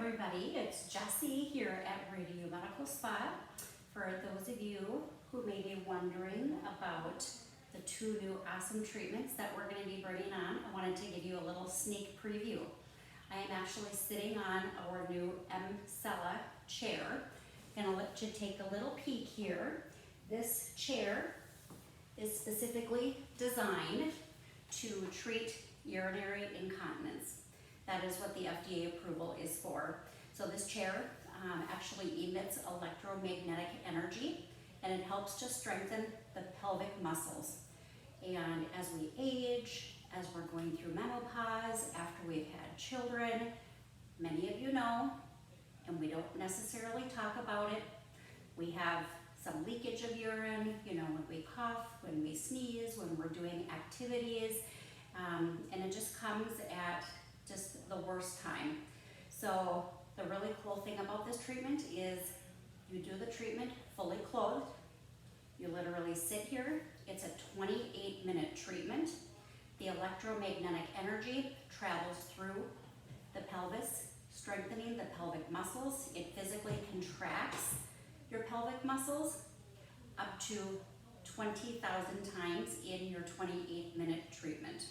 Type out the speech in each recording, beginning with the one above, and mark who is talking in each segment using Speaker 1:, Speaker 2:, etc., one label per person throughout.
Speaker 1: everybody, it's Jessie here at Radio Medical Spa. For those of you who may be wondering about the two new awesome treatments that we're going to be bringing on, I wanted to give you a little sneak preview. I am actually sitting on our new Emsella chair. I'm going to let you take a little peek here. This chair is specifically designed to treat urinary incontinence. That is what the FDA approval is for. So this chair actually emits electromagnetic energy, and it helps to strengthen the pelvic muscles. And as we age, as we're going through menopause, after we've had children, many of you know, and we don't necessarily talk about it, we have some leakage of urine, you know, when we cough, when we sneeze, when we're doing activities, and it just comes at just the worst time. So the really cool thing about this treatment is you do the treatment fully clothed. You literally sit here. It's a 28-minute treatment. The electromagnetic energy travels through the pelvis, strengthening the pelvic muscles. It physically contracts your pelvic muscles up to 20,000 times in your 28-minute treatment.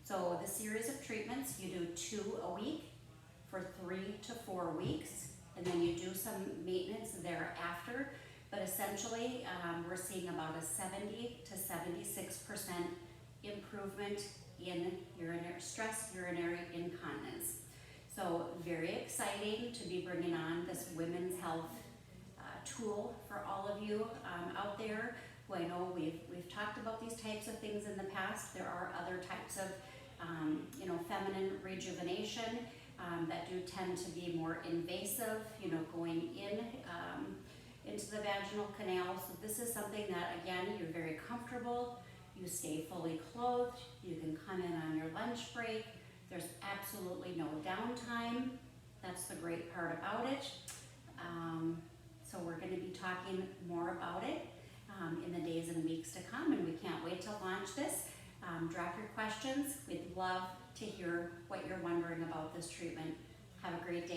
Speaker 1: So the series of treatments, you do 2 a week for 3 to 4 weeks, and then you do some maintenance thereafter. But essentially, we're seeing about a 70 to 76% improvement in urinary incontinence. So very exciting to be bringing on this women's health tool for all of you out there who I know we've talked about these types of things in the past. There are other types of feminine rejuvenation that do tend to be more invasive, going into the vaginal canal. So this is something that, again, you're very comfortable. You stay fully clothed. You can come in on your lunch break. There's absolutely no downtime. That's the great part about it. So we're going to be talking more about it in the days and weeks to come, and we can't wait to launch this. Drop your questions. We'd love to hear what you're wondering about this treatment. Have a great day.